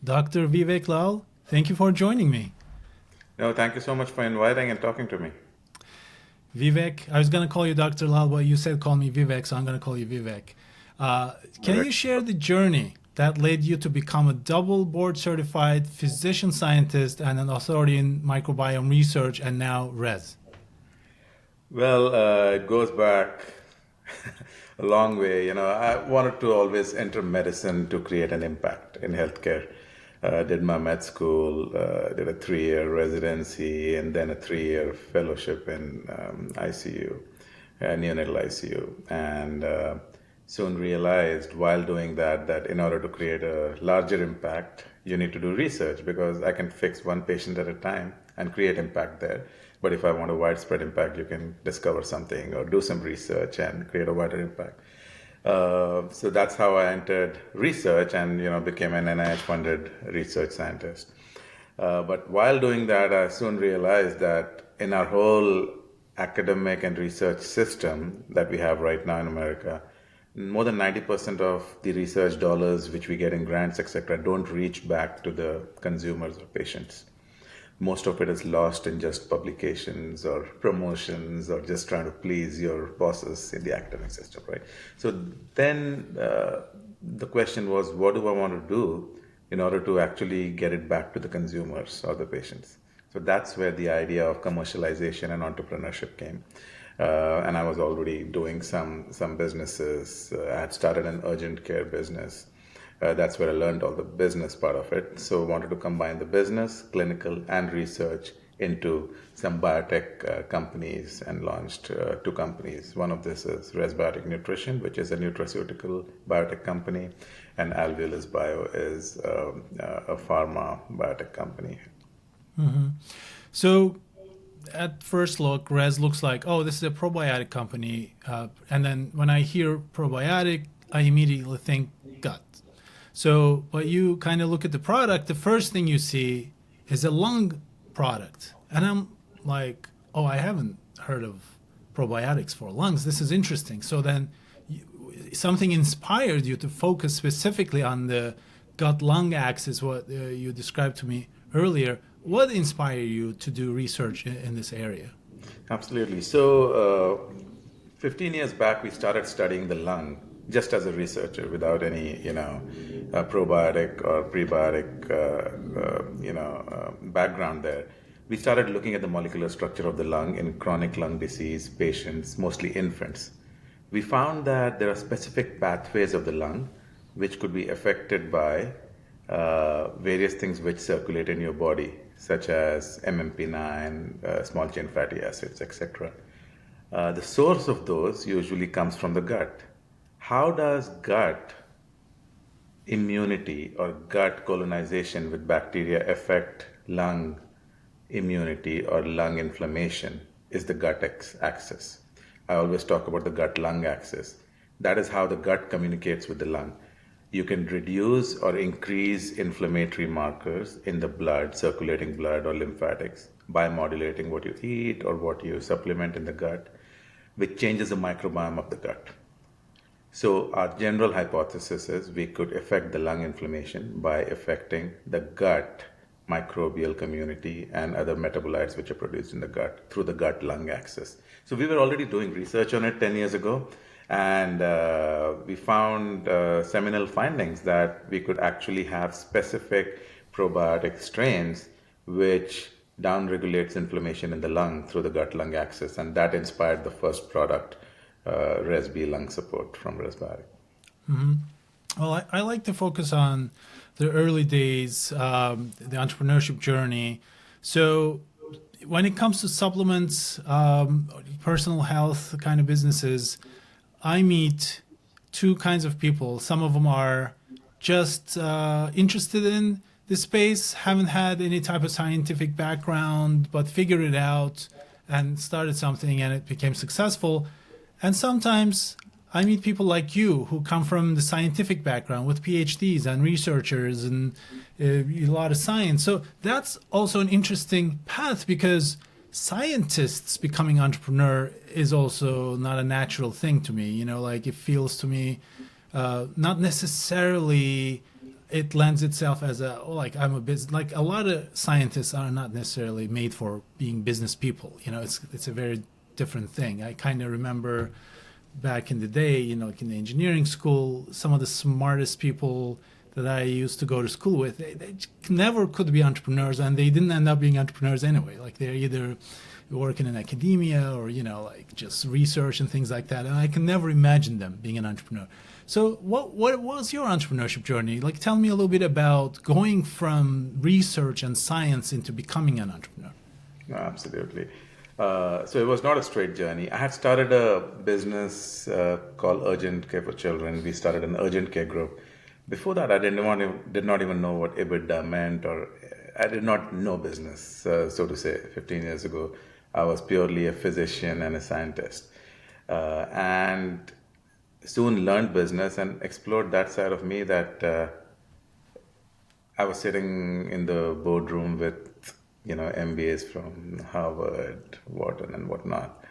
Dr. Vivek Lal, thank you for joining me. No, thank you so much for inviting and talking to me. Vivek, I was going to call you Dr. Lal, but you said call me Vivek, so I'm going to call you Vivek. Can you Vivek. share the journey that led you to become a double board certified physician scientist and an authority in microbiome research and now RES? Well, it goes back a long way. I wanted to always enter medicine to create an impact in healthcare. Did my med school, did a 3-year residency, and then a 3-year fellowship in ICU, neonatal ICU. And soon realized while doing that in order to create a larger impact, you need to do research because I can fix one patient at a time and create impact there. But if I want a widespread impact, you can discover something or do some research and create a wider impact. So that's how I entered research and became an NIH-funded research scientist. But while doing that, I soon realized that in our whole academic and research system that we have right now in America, more than 90% of the research dollars which we get in grants, etc., don't reach back to the consumers or patients. Most of it is lost in just publications or promotions or just trying to please your bosses in the academic system, right? So then the question was, what do I want to do in order to actually get it back to the consumers or the patients? So that's where the idea of commercialization and entrepreneurship came. And I was already doing some businesses. I had started an urgent care business. That's where I learned all the business part of it. So I wanted to combine the business, clinical, and research into some biotech companies and launched 2 companies. One of this is Resbiotic Nutrition, which is a nutraceutical biotech company, and Alveolus Bio is a pharma biotech company. So, at first look, RES looks like, oh, this is a probiotic company. And then when I hear probiotic, I immediately think gut. So, but you kind of look at the product, the first thing you see is a lung product. And I'm like, oh, I haven't heard of probiotics for lungs. This is interesting. So then something inspired you to focus specifically on the gut lung axis, what you described to me earlier. What inspired you to do research in this area? Absolutely. So, 15 years back, we started studying the lung just as a researcher without any, probiotic or prebiotic, background there. We started looking at the molecular structure of the lung in chronic lung disease patients, mostly infants. We found that there are specific pathways of the lung which could be affected by various things which circulate in your body, such as MMP9, small chain fatty acids, etc. The source of those usually comes from the gut. How does gut immunity or gut colonization with bacteria affect lung immunity or lung inflammation? Is the gut axis. I always talk about the gut lung axis. That is how the gut communicates with the lung. You can reduce or increase inflammatory markers in the blood, circulating blood or lymphatics, by modulating what you eat or what you supplement in the gut, which changes the microbiome of the gut. So our general hypothesis is we could affect the lung inflammation by affecting the gut microbial community and other metabolites which are produced in the gut through the gut-lung axis. So we were already doing research on it 10 years ago, and we found seminal findings that we could actually have specific probiotic strains which downregulates inflammation in the lung through the gut-lung axis, and that inspired the first product, ResB Lung Support from Resbiotic. Well, I like to focus on the early days, the entrepreneurship journey. So, when it comes to supplements, personal health kind of businesses, I meet 2 kinds of people. Some of them are just interested in the space, haven't had any type of scientific background, but figured it out and started something and it became successful. And sometimes I meet people like you who come from the scientific background with PhDs and researchers and a lot of science. So that's also an interesting path because scientists becoming entrepreneur is also not a natural thing to me. Like it feels to me not necessarily it lends itself as a like I'm a business like a lot of scientists are not necessarily made for being business people. It's a very different thing. I kind of remember back in the day, like in the engineering school, some of the smartest people that I used to go to school with, they never could be entrepreneurs, and they didn't end up being entrepreneurs anyway. Like they're either working in academia or like just research and things like that. And I can never imagine them being an entrepreneur. So what was your entrepreneurship journey? Like tell me a little bit about going from research and science into becoming an entrepreneur. No, absolutely. So it was not a straight journey. I had started a business called Urgent Care for Children. We started an urgent care group. Before that, I did not even know what EBITDA meant, or I did not know business, so to say. 15 years ago, I was purely a physician and a scientist, and soon learned business and explored that side of me that I was sitting in the boardroom with, MBAs from Harvard, Wharton, and whatnot.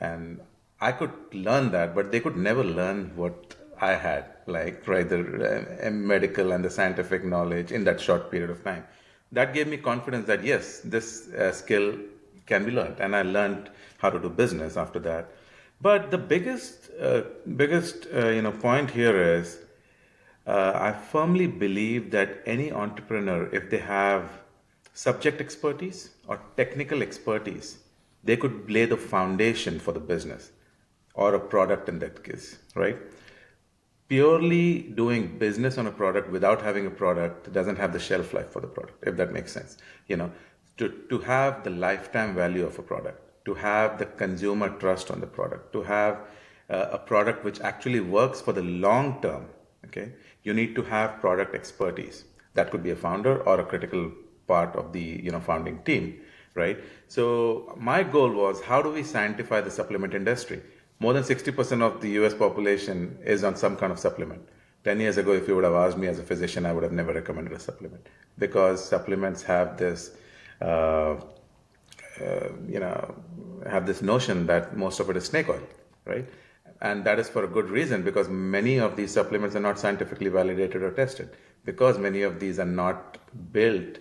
And I could learn that, but they could never learn what I had, like, right, the medical and the scientific knowledge in that short period of time. That gave me confidence that, yes, this skill can be learned. And I learned how to do business after that. But the biggest point here is I firmly believe that any entrepreneur, if they have subject expertise or technical expertise, they could lay the foundation for the business or a product in that case, right? Purely doing business on a product without having a product doesn't have the shelf life for the product, if that makes sense. To have the lifetime value of a product, to have the consumer trust on the product, to have a product which actually works for the long term, okay, you need to have product expertise. That could be a founder or a critical part of the founding team, right? So my goal was, how do we scientify the supplement industry? More than 60% of the US population is on some kind of supplement. 10 years ago, if you would have asked me as a physician, I would have never recommended a supplement, because supplements have this have this notion that most of it is snake oil, right? And that is for a good reason, because many of these supplements are not scientifically validated or tested, because many of these are not built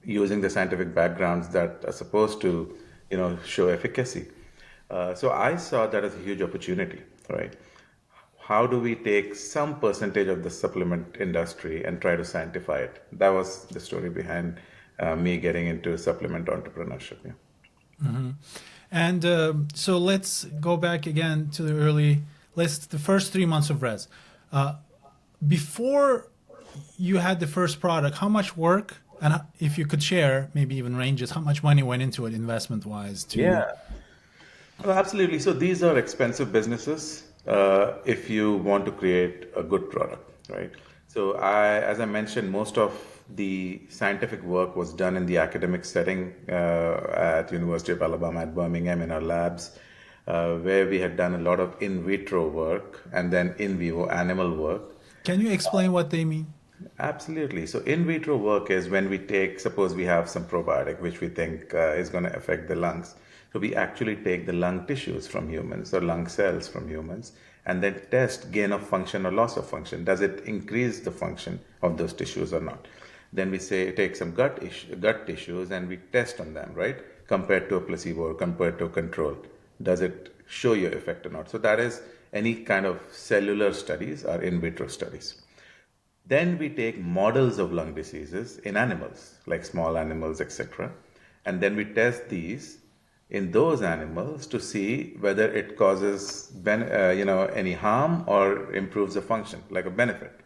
using the scientific backgrounds that are supposed to, show efficacy. So I saw that as a huge opportunity, right? How do we take some percentage of the supplement industry and try to scientify it? That was the story behind me getting into supplement entrepreneurship. Yeah. Mm-hmm. And so let's go back again to the first 3 months of Res. Before you had the first product, how much work, and if you could share, maybe even ranges, how much money went into it investment wise to. Yeah. Oh, absolutely. So these are expensive businesses if you want to create a good product, right? So as I mentioned, most of the scientific work was done in the academic setting at University of Alabama at Birmingham in our labs, where we had done a lot of in vitro work and then in vivo animal work. Can you explain what they mean? Absolutely. So in vitro work is when we suppose we have some probiotic which we think is going to affect the lungs. So we actually take the lung tissues from humans or lung cells from humans and then test gain of function or loss of function. Does it increase the function of those tissues or not? Then we take some gut tissues and we test on them, right? Compared to a placebo or compared to a control. Does it show your effect or not? So that is any kind of cellular studies or in vitro studies. Then we take models of lung diseases in animals, like small animals, etc. And then we test these in those animals to see whether it causes any harm or improves the function, like a benefit.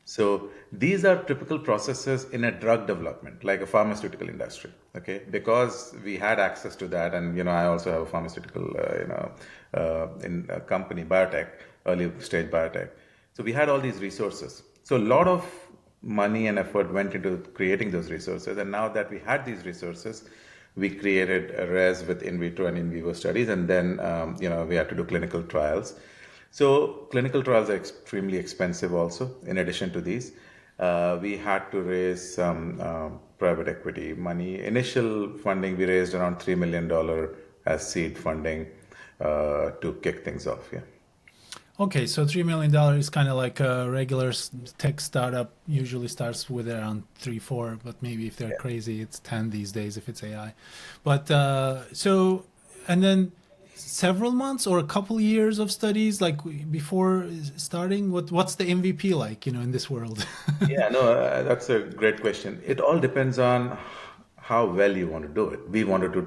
So these are typical processes in a drug development, like a pharmaceutical industry, okay? Because we had access to that, and I also have a pharmaceutical in a company, Biotech, early stage Biotech. So we had all these resources. So a lot of money and effort went into creating those resources, and now that we had these resources, we created a Res with in vitro and in vivo studies, and then we had to do clinical trials. So clinical trials are extremely expensive also. In addition to these, we had to raise some private equity money. Initial funding, we raised around $3 million as seed funding to kick things off. Yeah. Okay, so $3 million is kind of like a regular tech startup. Usually starts with around three, four, but maybe if they're Yeah. crazy, it's 10 these days if it's AI. But and then several months or a couple years of studies, like before starting. What's the MVP like, in this world? Yeah, no, that's a great question. It all depends on how well you want to do it. We wanted to,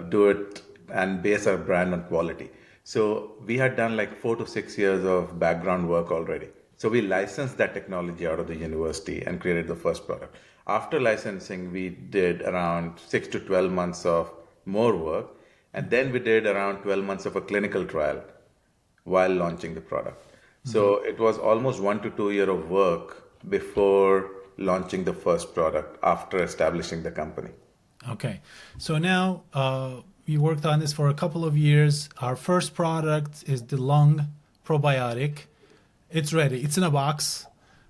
do it and base our brand on quality. So we had done like 4 to 6 years of background work already. So we licensed that technology out of the university and created the first product. After licensing, we did around 6 to 12 months of more work, and then we did around 12 months of a clinical trial while launching the product. Hmm. So it was almost 1 to 2 year of work before launching the first product after establishing the company. Okay, so now we worked on this for a couple of years. Our first product is the lung probiotic. It's ready. It's in a box.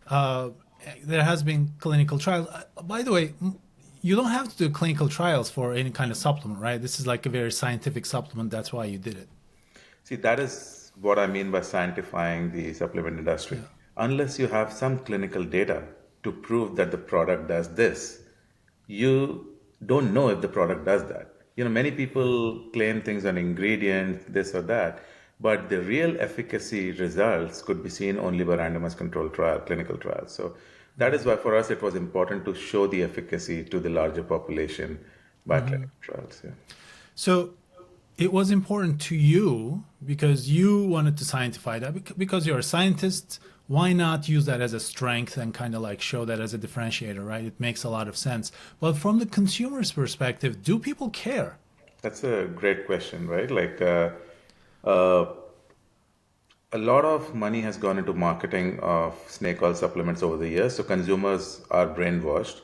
Uh, there has been clinical trials. By the way, you don't have to do clinical trials for any kind of supplement, right? This is like a very scientific supplement. That's why you did it. See, that is what I mean by scientifying the supplement industry. Yeah. Unless you have some clinical data to prove that the product does this, you don't know if the product does that. Many people claim things on ingredients, this or that, but the real efficacy results could be seen only by randomized controlled trial, clinical trials. So that is why for us it was important to show the efficacy to the larger population by clinical trials. Yeah. So it was important to you because you wanted to scientify that because you're a scientist. Why not use that as a strength and kind of like show that as a differentiator, right? It makes a lot of sense. But from the consumer's perspective, do people care? That's a great question, right? Uh, a lot of money has gone into marketing of snake oil supplements over the years. So consumers are brainwashed.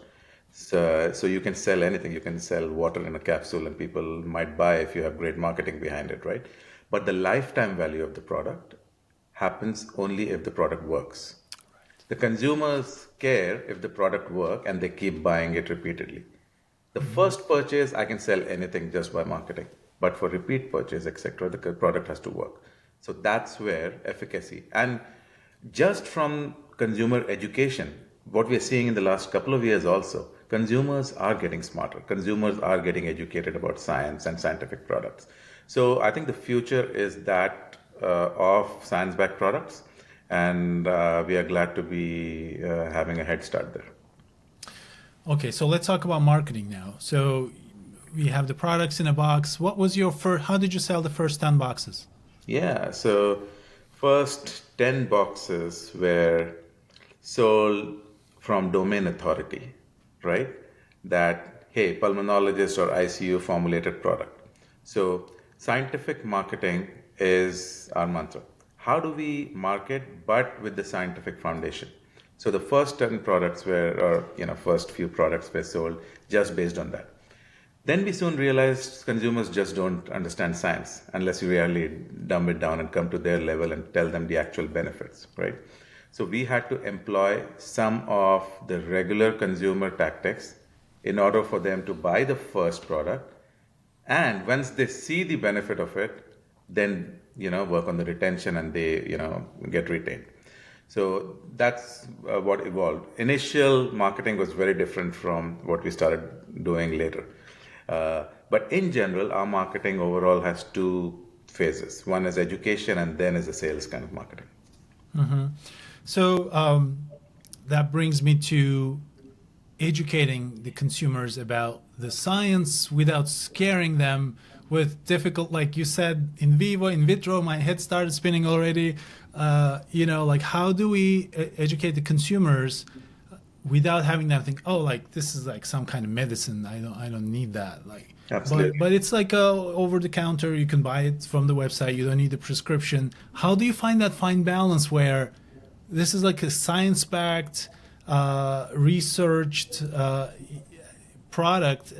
So you can sell anything. You can sell water in a capsule, and people might buy if you have great marketing behind it, right? But the lifetime value of the product happens only if the product works. The consumers care if the product work and they keep buying it repeatedly. The first purchase, I can sell anything just by marketing. But for repeat purchase, etc., the product has to work. So that's where efficacy. And just from consumer education, what we are seeing in the last couple of years also, consumers are getting smarter. Consumers are getting educated about science and scientific products. So I think the future is that of science-backed products, and we are glad to be having a head start there. Okay, so let's talk about marketing now. So we have the products in a box. What was your first, how did you sell the first 10 boxes? Yeah, so first 10 boxes were sold from domain authority, right? That, hey, pulmonologist or ICU formulated product. So scientific marketing is our mantra. How do we market but with the scientific foundation? So the first 10 products were, or first few products were sold just based on that. Then we soon realized consumers just don't understand science unless you really dumb it down and come to their level and tell them the actual benefits, right? So we had to employ some of the regular consumer tactics in order for them to buy the first product. And once they see the benefit of it, then, work on the retention and they, get retained. So that's what evolved. Initial marketing was very different from what we started doing later. But in general, our marketing overall has two phases. One is education, and then is a sales kind of marketing. So that brings me to educating the consumers about the science without scaring them with difficult, like you said, in vivo, in vitro. My head started spinning already. Like how do we educate the consumers without having them think, oh, like this is like some kind of medicine. I don't need that. Like, but Absolutely. but it's like over the counter. You can buy it from the website. You don't need a prescription. How do you find that fine balance where this is like a science-backed, researched product,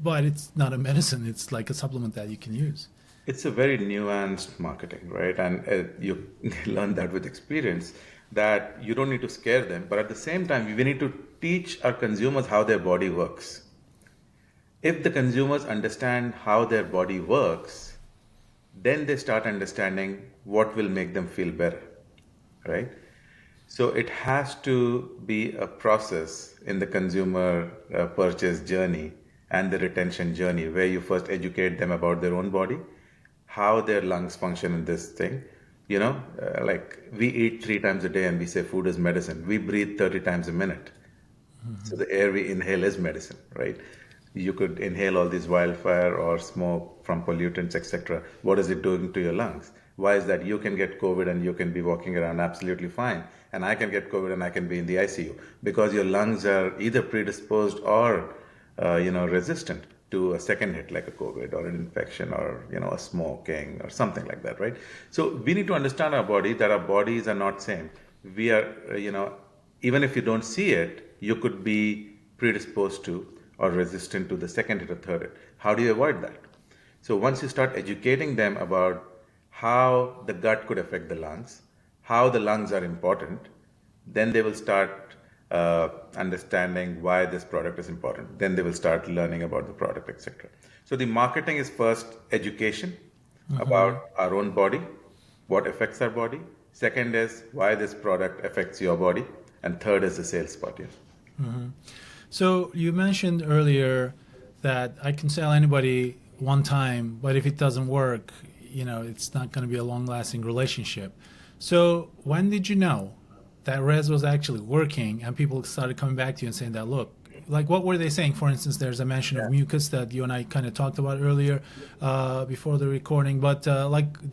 but it's not a medicine. It's like a supplement that you can use. It's a very nuanced marketing, right? And you learn that with experience that you don't need to scare them, but at the same time, we need to teach our consumers how their body works. If the consumers understand how their body works, then they start understanding what will make them feel better, right? So it has to be a process in the consumer purchase journey and the retention journey where you first educate them about their own body, how their lungs function in this thing. Like we eat 3 times a day and we say food is medicine. We breathe 30 times a minute. So the air we inhale is medicine, right? You could inhale all these wildfire or smoke from pollutants, etc. What is it doing to your lungs? Why is that you can get COVID and you can be walking around absolutely fine, and I can get COVID and I can be in the ICU because your lungs are either predisposed or resistant to a second hit like a COVID or an infection or a smoking or something like that, right? So we need to understand our body, that our bodies are not same. We are, even if you don't see it, you could be predisposed to or resistant to the second hit or third hit. How do you avoid that? So once you start educating them about how the gut could affect the lungs, how the lungs are important, then they will start understanding why this product is important. Then they will start learning about the product, etc. So the marketing is first education about our own body, what affects our body. Second is why this product affects your body. And third is the sales part. Yeah. So you mentioned earlier that I can sell anybody one time, but if it doesn't work, it's not going to be a long-lasting relationship. So when did you know that res was actually working and people started coming back to you and saying that, look, like what were they saying? For instance, there's a mention of mucus that you and I kind of talked about earlier before the recording, but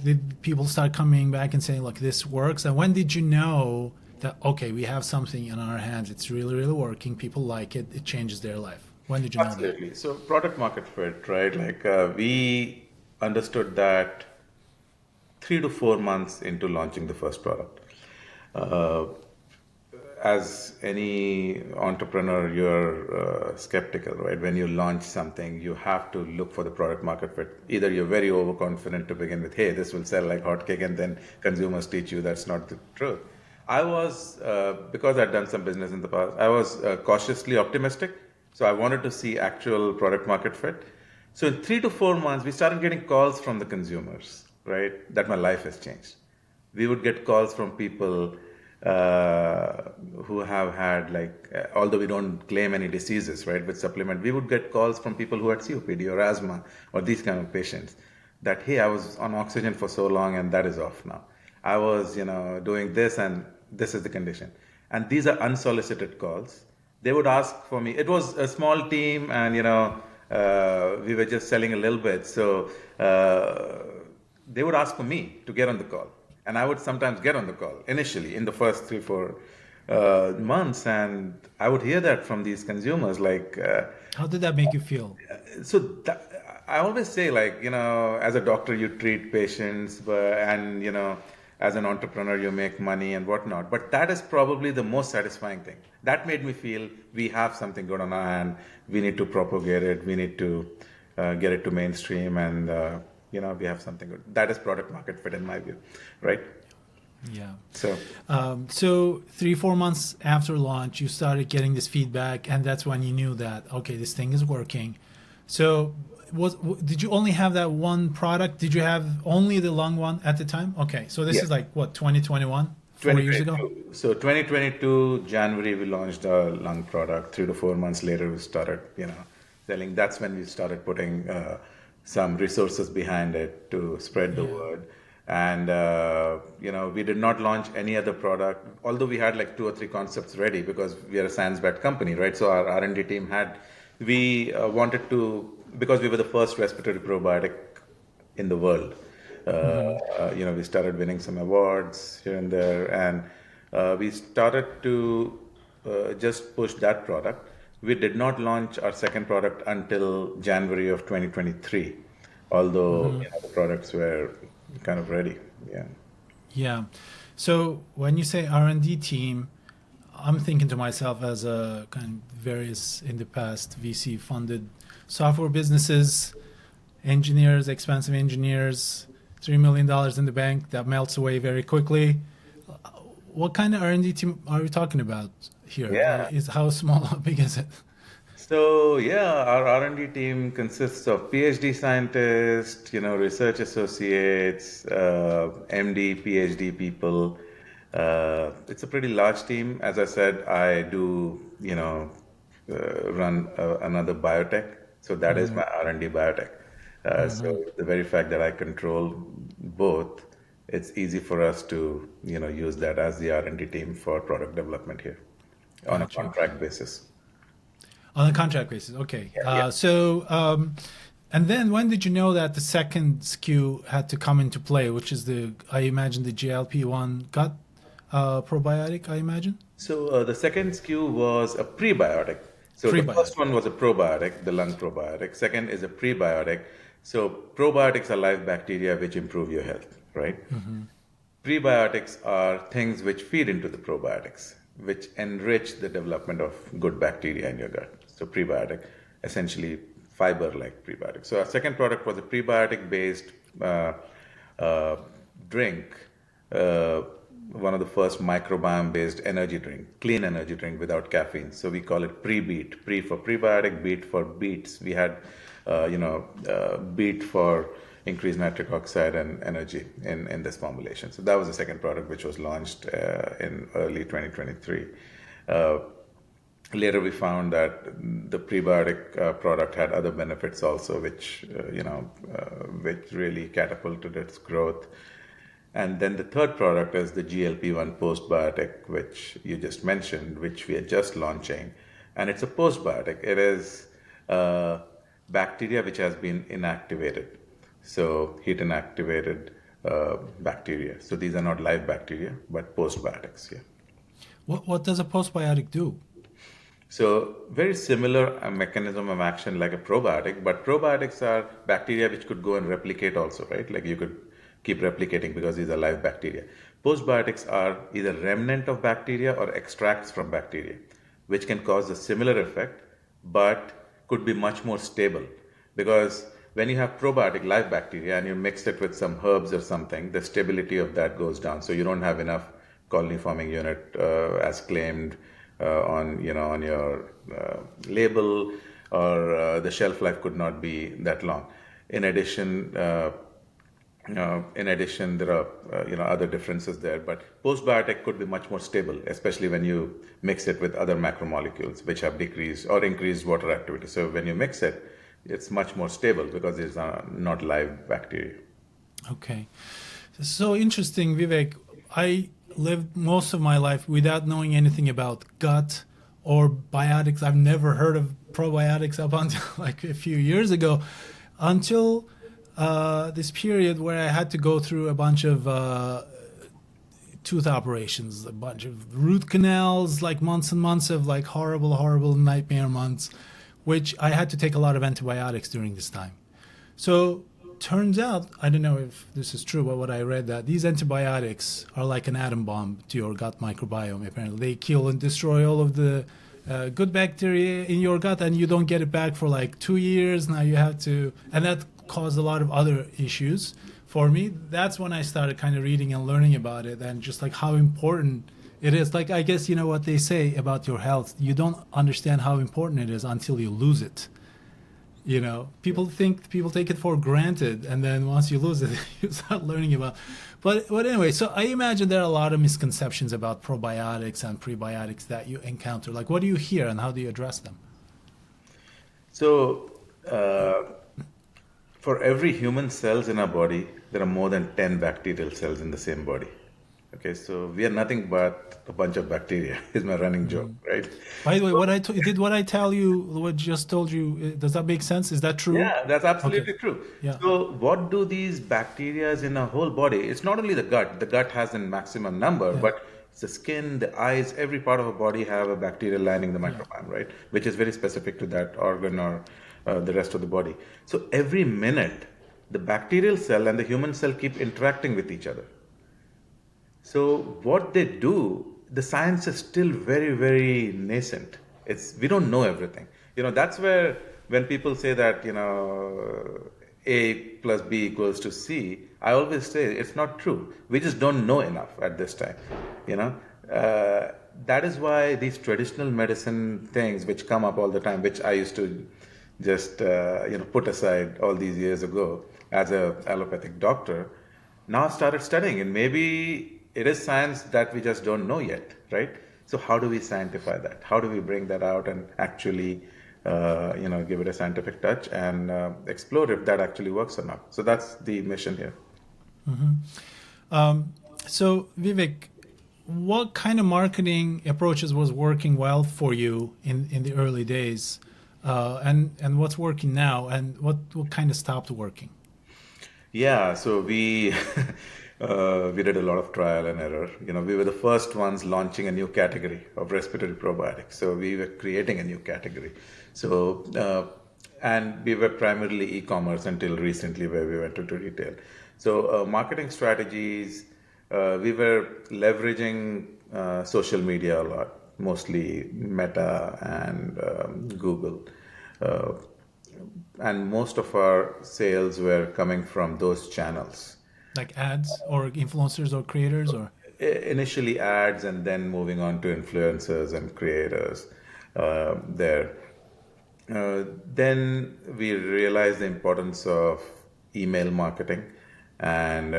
did people start coming back and saying, look, this works? And when did you know that, okay, we have something in our hands, it's really, really working, people like it, it changes their life? When did you know that? Absolutely. So product market fit, right? Like we understood that 3 to 4 months into launching the first product. Uh, as any entrepreneur, you're skeptical, right? When you launch something, you have to look for the product market fit. Either you're very overconfident to begin with, hey, this will sell like hotcake, and then consumers teach you that's not the truth. I was, because I'd done some business in the past, I was cautiously optimistic. So I wanted to see actual product market fit. So in 3 to 4 months, we started getting calls from the consumers, right? That my life has changed. We would get calls from people who have had although we don't claim any diseases, right, with supplement, we would get calls from people who had COPD or asthma or these kind of patients that, hey, I was on oxygen for so long and that is off now. I was, doing this and this is the condition. And these are unsolicited calls. They would ask for me. It was a small team and, we were just selling a little bit. So they would ask for me to get on the call. And I would sometimes get on the call initially in the first 3 4 months. And I would hear that from these consumers How did that make you feel? so that, I always say as a doctor, you treat patients and, as an entrepreneur, you make money and whatnot. But that is probably the most satisfying thing. That made me feel we have something good on our hand. We need to propagate it. We need to get it to mainstream and, we have something good. That is product market fit in my view, right? Yeah. So 3 4 months after launch, you started getting this feedback, and that's when you knew that, okay, this thing is working. So did you only have that one product? Did you have only the lung one at the time? Okay, so this is 2021, 4 years ago? So 2022, January, we launched our lung product. 3 to 4 months later, we started, selling. That's when we started putting some resources behind it to spread the word. And, we did not launch any other product, although we had 2 or 3 concepts ready because we are a science-backed company, right? So our R&D team we wanted to, because we were the first respiratory probiotic in the world. We started winning some awards here and there, and we started to just push that product. We did not launch our second product until January of 2023, although the products were kind of ready. Yeah. Yeah. So when you say R&D team, I'm thinking to myself as a kind of various in the past VC funded software businesses, engineers, expensive engineers, $3 million in the bank that melts away very quickly. What kind of R&D team are we talking about here? Yeah. How small, how big is it? So yeah, our R&D team consists of PhD scientists, research associates, MD, PhD people. It's a pretty large team. As I said, I do, run another biotech. So that is my R&D biotech. So the very fact that I control both, it's easy for us to, use that as the R&D team for product development here on a Gotcha. contract basis. On a contract basis. Okay. Yeah. And then when did you know that the second SKU had to come into play, which is I imagine the GLP-1 gut probiotic, I imagine? So the second SKU was a prebiotic. So the Prebiotic. first one was a probiotic, the lung probiotic. Second is a prebiotic. So probiotics are live bacteria which improve your health, right? Prebiotics are things which feed into the probiotics, which enrich the development of good bacteria in your gut. So prebiotic, essentially fiber-like prebiotic. So our second product was a prebiotic-based uh, drink, uh, one of the first microbiome-based energy drink, clean energy drink without caffeine. So we call it pre-beet. Pre for prebiotic, beet for beets. We had, beet for increased nitric oxide and energy in this formulation. So that was the second product which was launched in early 2023. Uh, Later, we found that the prebiotic product had other benefits also, which really catapulted its growth. And then the third product is the GLP-1 postbiotic, which you just mentioned, which we are just launching, and it's a postbiotic. It is bacteria which has been inactivated, so heat inactivated bacteria. So these are not live bacteria, but postbiotics. Yeah. What does a postbiotic do? So very similar mechanism of action like a probiotic, but probiotics are bacteria which could go and replicate also, right? Like you could keep replicating because these are live bacteria. Postbiotics are either remnant of bacteria or extracts from bacteria, which can cause a similar effect, but could be much more stable. Because when you have probiotic live bacteria and you mix it with some herbs or something, the stability of that goes down. So you don't have enough colony forming unit as claimed on your label, or the shelf life could not be that long. In addition, there are other differences there. But postbiotic could be much more stable, especially when you mix it with other macromolecules which have decreased or increased water activity. So when you mix it, it's much more stable because it's not live bacteria. Okay. So interesting, Vivek. I lived most of my life without knowing anything about gut or biotics. I've never heard of probiotics up until like a few years ago, until this period where I had to go through a bunch of tooth operations, a bunch of root canals, like months and months of like horrible, horrible nightmare months, which I had to take a lot of antibiotics during this time. So turns out, I don't know if this is true, but what I read that these antibiotics are like an atom bomb to your gut microbiome. Apparently, they kill and destroy all of the good bacteria in your gut, and you don't get it back for like 2 years. Now you have to, and that caused a lot of other issues for me. That's when I started kind of reading and learning about it, and just like how important it is. Like, I guess you know what they say about your health. You don't understand how important it is until you lose it. People take it for granted, and then once you lose it, you start learning about. But anyway, so I imagine there are a lot of misconceptions about probiotics and prebiotics that you encounter. Like, what do you hear, and how do you address them? So, for every human cells in our body, there are more than 10 bacterial cells in the same body. Okay, so we are nothing but a bunch of bacteria, is my running joke, right? By the way, what I tell you, what I just told you, does that make sense? Is that true? Yeah, that's Okay. absolutely true. Yeah. So, what do these bacteria in our whole body? It's not only the gut. The gut has a maximum number, Yeah. but it's the skin, the eyes, every part of our body have a bacterial lining the Yeah. microbiome, right? Which is very specific to that organ or the rest of the body. So, every minute, the bacterial cell and the human cell keep interacting with each other. So what they do, the science is still very, very nascent. We don't know everything. That's where when people say that, A plus B equals to C, I always say it's not true. We just don't know enough at this time. You know, uh, that is why these traditional medicine things which come up all the time, which I used to just put aside all these years ago as a allopathic doctor, now started studying. And maybe it is science that we just don't know yet, right? So how do we scientify that? How do we bring that out and actually give it a scientific touch and explore if that actually works or not? So that's the mission here. So, Vivek, what kind of marketing approaches was working well for you in the early days, and what's working now, and what kind of stopped working? Yeah, so we we did a lot of trial and error. We were the first ones launching a new category of respiratory probiotics. So we were creating a new category. So and we were primarily e-commerce until recently, where we went into retail. So marketing strategies, we were leveraging social media a lot, mostly Meta and Google. Uh, and most of our sales were coming from those channels. Like ads or influencers or creators or? Initially ads, and then moving on to influencers and creators there. Then we realized the importance of email marketing, and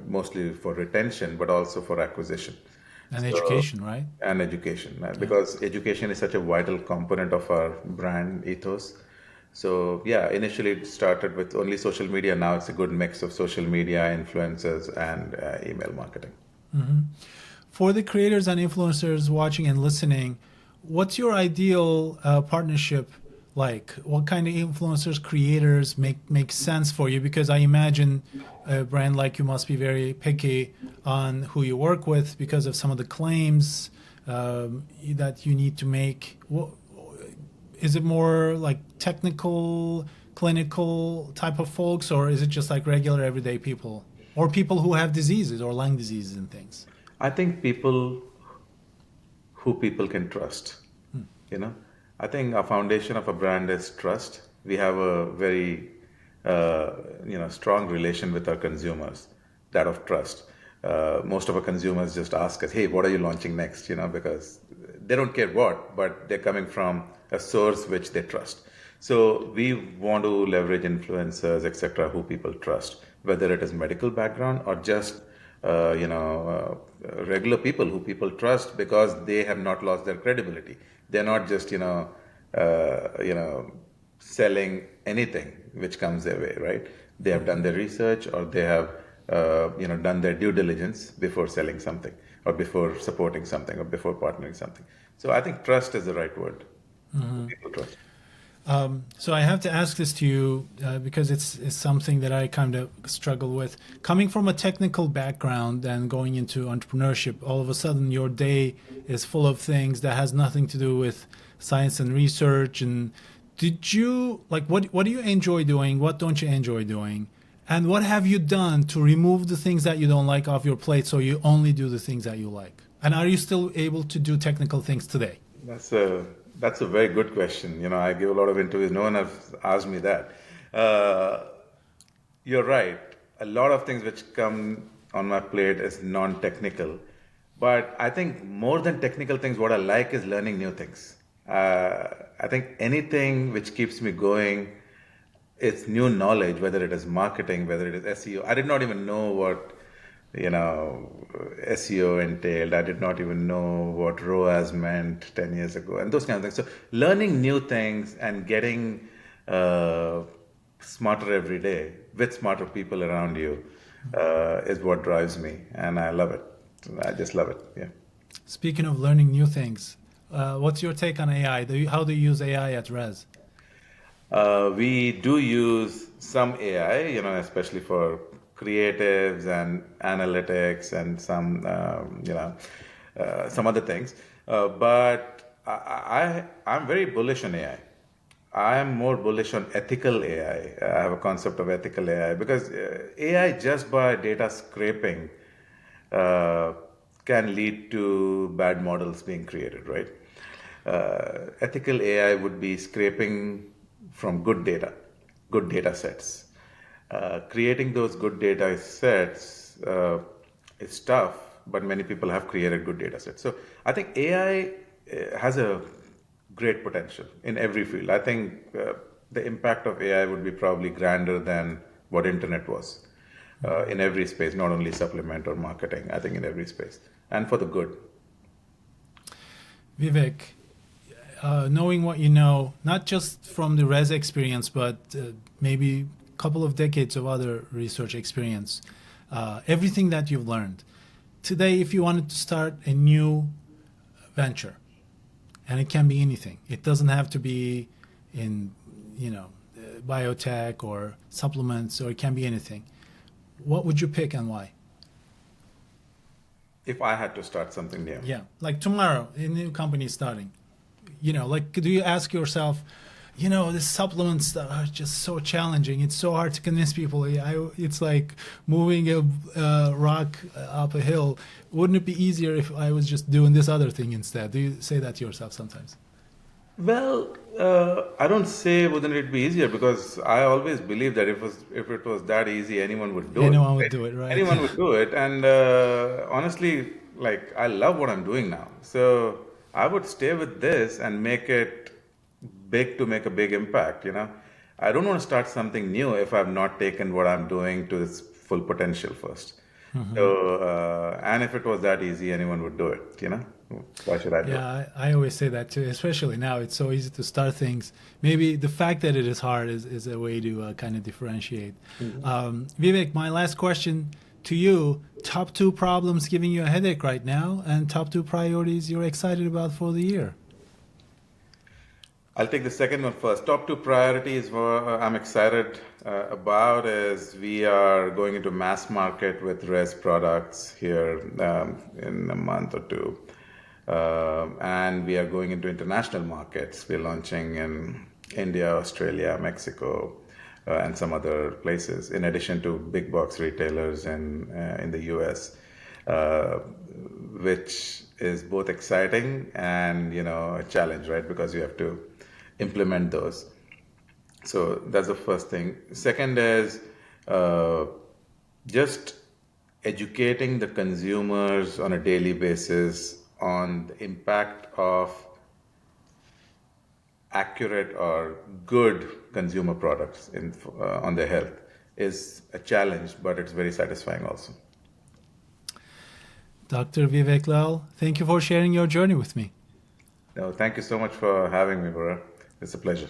mostly for retention, but also for acquisition. And So, education, right? and education, Yeah. because education is such a vital component of our brand ethos. So yeah, initially it started with only social media. Now it's a good mix of social media, influencers, and email marketing. For the creators and influencers watching and listening, what's your ideal partnership like? What kind of influencers, creators make sense for you? Because I imagine a brand like you must be very picky on who you work with because of some of the claims that you need to make. Is it more like technical, clinical type of folks, or is it just like regular everyday people, or people who have diseases or lung diseases and things? I think people who people can trust. You know, I think a foundation of a brand is trust. We have a very strong relation with our consumers, that of trust. Most of our consumers just ask us, "Hey, what are you launching next?" Because they don't care what, but they're coming from a source which they trust. So we want to leverage influencers, etc., who people trust, whether it is medical background or just regular people who people trust because they have not lost their credibility. They're not just selling anything which comes their way, right? They have done their research, or they have done their due diligence before selling something, or before supporting something, or before partnering something. So I think trust is the right word. People trust. So I have to ask this to you because it's something that I kind of struggle with. Coming from a technical background and going into entrepreneurship, all of a sudden your day is full of things that has nothing to do with science and research. And did you like what do you enjoy doing? What don't you enjoy doing? And what have you done to remove the things that you don't like off your plate so you only do the things that you like? And are you still able to do technical things today? That's a very good question. I give a lot of interviews. No one has asked me that. Uh, you're right. A lot of things which come on my plate is non-technical, but I think more than technical things, what I like is learning new things. I think anything which keeps me going, it's new knowledge, whether it is marketing, whether it is SEO. I did not even know what SEO entailed. I did not even know what ROAS meant 10 years ago, and those kind of things. So learning new things and getting smarter every day with smarter people around you is what drives me, and I love it. I just love it. Yeah. Speaking of learning new things, what's your take on AI? How do you use AI at Res? We do use some AI, especially for creatives and analytics and some other things. But I'm very bullish on AI. I am more bullish on ethical AI. I have a concept of ethical AI because AI just by data scraping uh, can lead to bad models being created, right? Ethical AI would be scraping from good data sets. Creating those good data sets is tough, but many people have created good data sets. So I think AI has a great potential in every field. I think the impact of AI would be probably grander than what internet was in every space, not only supplement or marketing, I think in every space, and for the good. Vivek, knowing what you know, not just from the res experience, but maybe a couple of decades of other research experience, everything that you've learned. Today, if you wanted to start a new venture, and it can be anything, it doesn't have to be in, biotech or supplements, or it can be anything. What would you pick and why? If I had to start something new. Yeah, like tomorrow, a new company starting. Like, do you ask yourself, the supplements that are just so challenging. It's so hard to convince people. It's like moving a rock up a hill. Wouldn't it be easier if I was just doing this other thing instead? Do you say that to yourself sometimes? Well, I don't say wouldn't it be easier, because I always believe that if it was that easy, anyone would do it. Anyone would Right? do it, right? Anyone would do it, and honestly, like I love what I'm doing now, so I would stay with this and make it big to make a big impact. I don't want to start something new if I've not taken what I'm doing to its full potential first. So, and if it was that easy, anyone would do it. Why should I do it? Yeah, I always say that too, especially now. It's so easy to start things. Maybe the fact that it is hard is a way to kind of differentiate. Vivek, my last question to you, top two problems giving you a headache right now, and top two priorities you're excited about for the year. I'll take the second one first. Top two priorities I'm excited about is we are going into mass market with res products here in a month or two. And we are going into international markets. We're launching in India, Australia, Mexico, and some other places, in addition to big box retailers in the US, which is both exciting and a challenge, right? Because you have to implement those. So that's the first thing. Second is just educating the consumers on a daily basis on the impact of accurate or good consumer products on their health is a challenge, but it's very satisfying also. Dr. Vivek Lal, thank you for sharing your journey with me. No, thank you so much for having me, Bora. It's a pleasure.